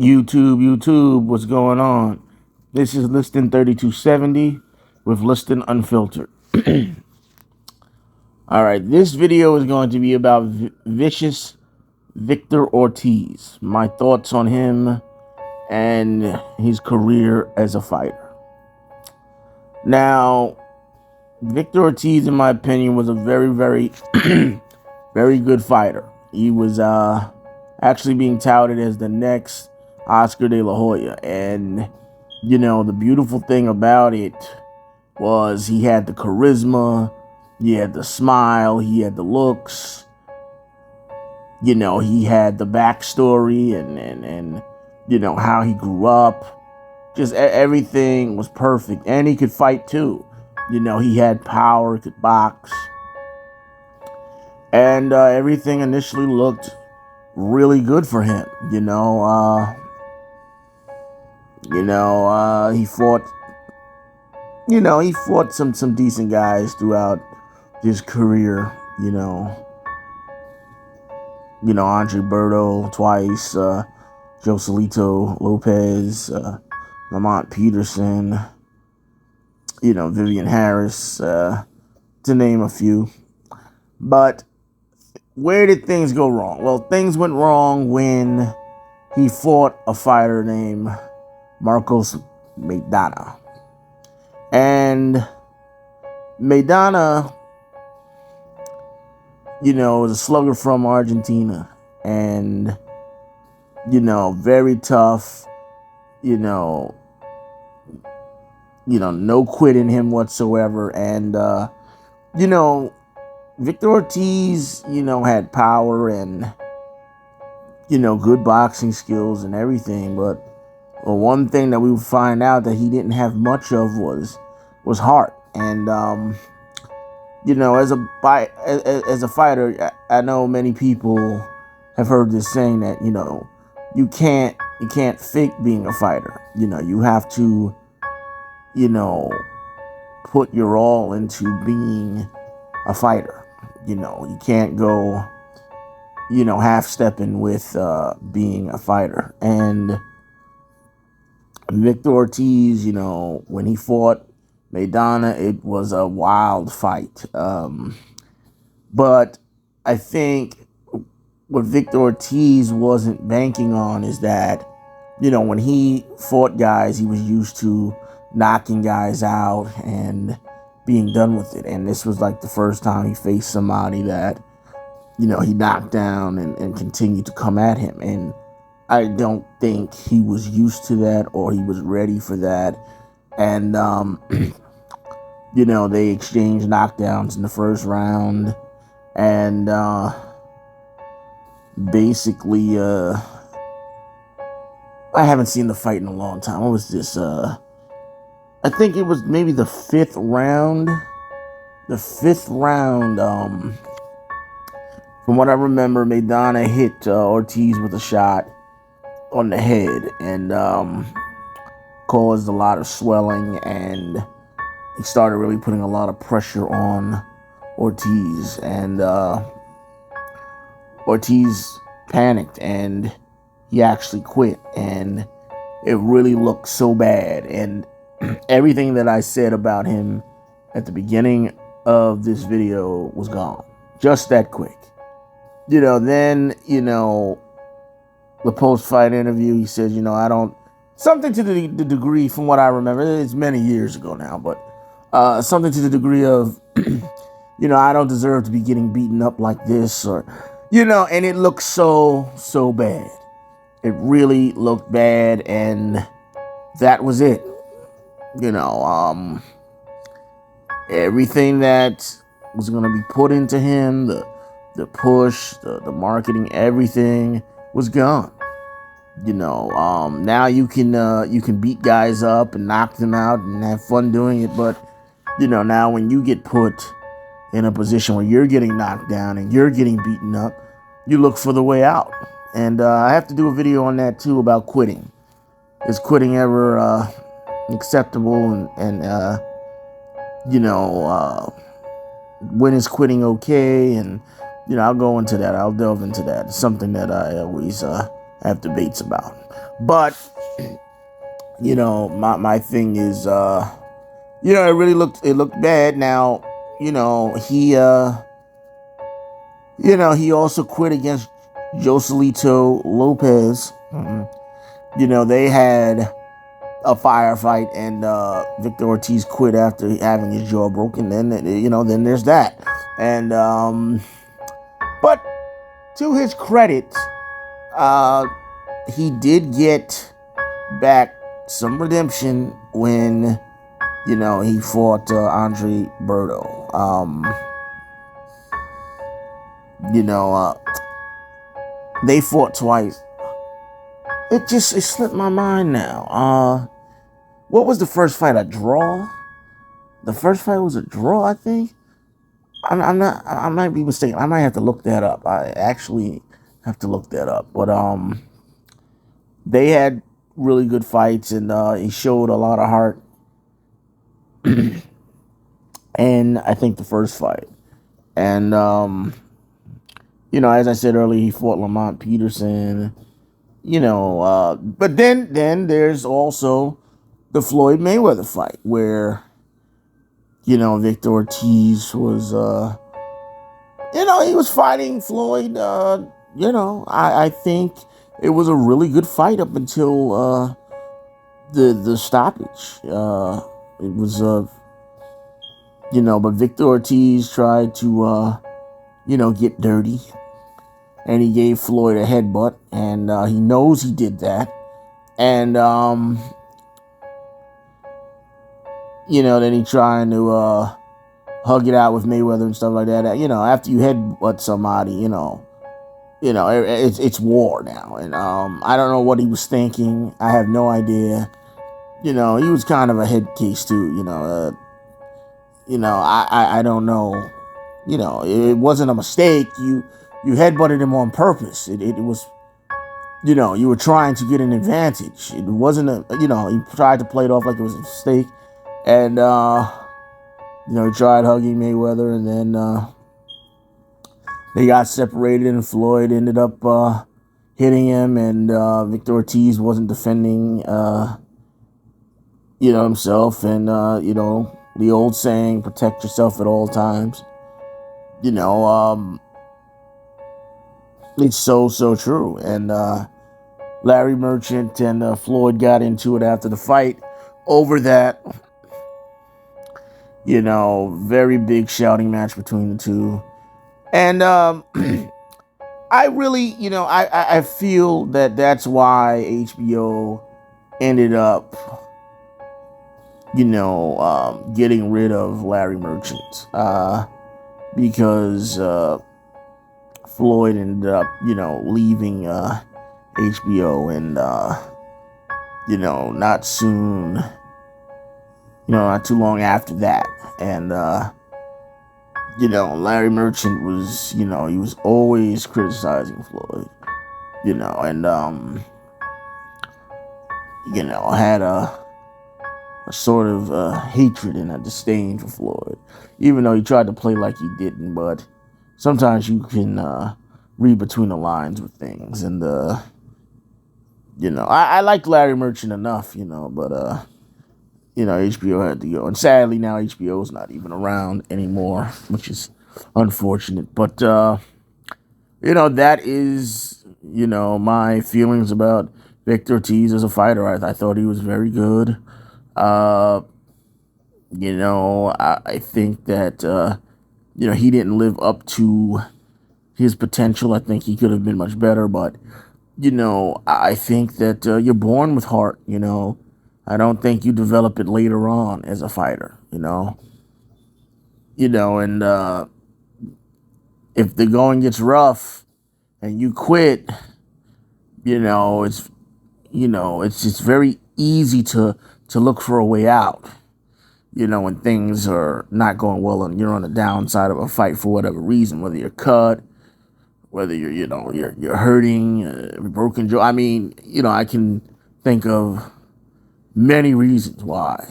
YouTube, what's going on? This is Liston 3270 with Liston Unfiltered. All right, this video is going to be about vicious Victor Ortiz. My thoughts on him and his career as a fighter. Now, Victor Ortiz, in my opinion, was a very very good fighter. He was actually being touted as the next Oscar de la Hoya. And, you know, the beautiful thing about it was he had the charisma, he had the smile, he had the looks, you know, he had the backstory and you know, how he grew up. Just everything was perfect. And he could fight too. You know, he had power, could box. And everything initially looked really good for him. He fought, he fought some decent guys throughout his career. Andre Berto twice, Joselito Lopez, Lamont Peterson, Vivian Harris, to name a few. But where did things go wrong? Well, things went wrong when he fought a fighter named Marcos Maidana. And Maidana, was a slugger from Argentina. And, very tough, no quit in him whatsoever. And, Victor Ortiz, had power and, good boxing skills and everything. But one thing that we would find out that he didn't have much of was heart. And, as a fighter, I know many people have heard this saying that, you can't fake being a fighter. You have to, put your all into being a fighter. You can't go, half-stepping with being a fighter. And Victor Ortiz, when he fought Maidana, it was a wild fight. But I think what Victor Ortiz wasn't banking on is that, when he fought guys, he was used to knocking guys out and being done with it. And this was like the first time he faced somebody that, he knocked down and continued to come at him. And I don't think he was used to that or he was ready for that. And, they exchanged knockdowns in the first round. And basically, I haven't seen the fight in a long time. What was this? I think it was maybe the fifth round. From what I remember, Maidana hit Ortiz with a shot on the head and caused a lot of swelling, and he started really putting a lot of pressure on Ortiz, and Ortiz panicked and he actually quit, and it really looked so bad. And everything that I said about him at the beginning of this video was gone just that quick. Then, the post-fight interview, he says, I don't, something to the degree, from what I remember, it's many years ago now, but something to the degree of, I don't deserve to be getting beaten up like this, or, and it looked so bad. It really looked bad, and that was it. Everything that was going to be put into him, the push, the marketing, everything was gone. Now you can beat guys up and knock them out and have fun doing it, but now when you get put in a position where you're getting knocked down and you're getting beaten up, you look for the way out. And I have to do a video on that too, about quitting. Is quitting ever acceptable? And when is quitting okay? And I'll go into that. I'll delve into that. It's something that I always have debates about. But, my thing is, it looked bad. Now, he also quit against Joselito Lopez. They had a firefight, and Victor Ortiz quit after having his jaw broken. Then there's that. And but to his credit, he did get back some redemption when he fought Andre Berto. They fought twice. It slipped my mind now. What was the first fight? A draw? The first fight was a draw, I think. I'm not. I might be mistaken. I might have to look that up. I actually have to look that up. But they had really good fights, and he showed a lot of heart. And I think the first fight, and as I said earlier, he fought Lamont Peterson. But then there's also the Floyd Mayweather fight where, Victor Ortiz was, he was fighting Floyd. I think it was a really good fight up until the stoppage. It was, but Victor Ortiz tried to, get dirty. And he gave Floyd a headbutt, and he knows he did that. And, then he trying to hug it out with Mayweather and stuff like that. After you headbutt somebody, it's war now. And I don't know what he was thinking. I have no idea. He was kind of a head case too. I don't know. It wasn't a mistake. You headbutted him on purpose. It was, you were trying to get an advantage. It wasn't he tried to play it off like it was a mistake. And, he tried hugging Mayweather, and then they got separated, and Floyd ended up hitting him, and Victor Ortiz wasn't defending, himself. And, the old saying, protect yourself at all times. It's so true. And Larry Merchant and Floyd got into it after the fight over that. Very big shouting match between the two. And I really, I feel that that's why HBO ended up, getting rid of Larry Merchant. Because Floyd ended up, leaving HBO, and, not too long after that. And, Larry Merchant was, he was always criticizing Floyd, and, had a sort of hatred and a disdain for Floyd, even though he tried to play like he didn't. But sometimes you can read between the lines with things. And, I liked Larry Merchant enough, but, HBO had to go. And sadly, now HBO is not even around anymore, which is unfortunate. But, that is, my feelings about Victor Ortiz as a fighter. I thought he was very good. I think that, he didn't live up to his potential. I think he could have been much better. But, I think that you're born with heart, I don't think you develop it later on as a fighter, and if the going gets rough and you quit, it's just very easy to look for a way out, when things are not going well and you're on the downside of a fight for whatever reason, whether you're cut, whether you're hurting, broken jaw. I mean, I can think of many reasons why,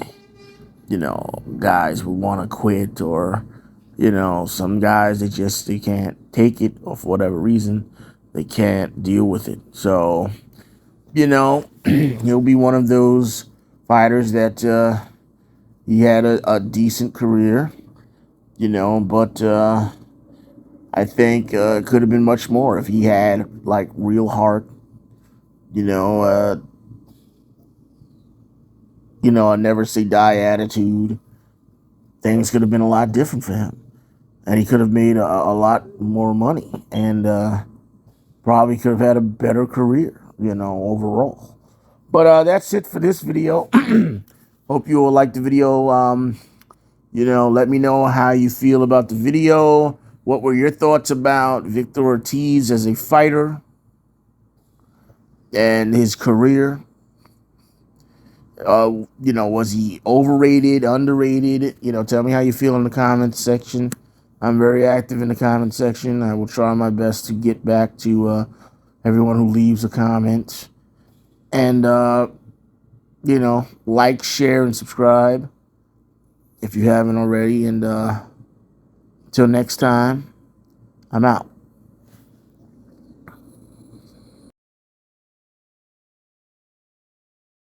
guys would want to quit, or, some guys, they can't take it, or for whatever reason, they can't deal with it. So, you know, he'll be one of those fighters that he had a decent career, you know, but I think it could have been much more if he had like real heart, you know, a never say die attitude. Things could have been a lot different for him, and he could have made a lot more money, and probably could have had a better career, you know, overall. But that's it for this video. Hope you all liked the video. You know, let me know how you feel about the video. What were your thoughts about Victor Ortiz as a fighter and his career? You know, was he overrated, underrated? You know, tell me how you feel in the comments section. I'm very active in the comment section. I will try my best to get back to everyone who leaves a comment. And, you know, like, share, and subscribe if you haven't already. And until next time, I'm out.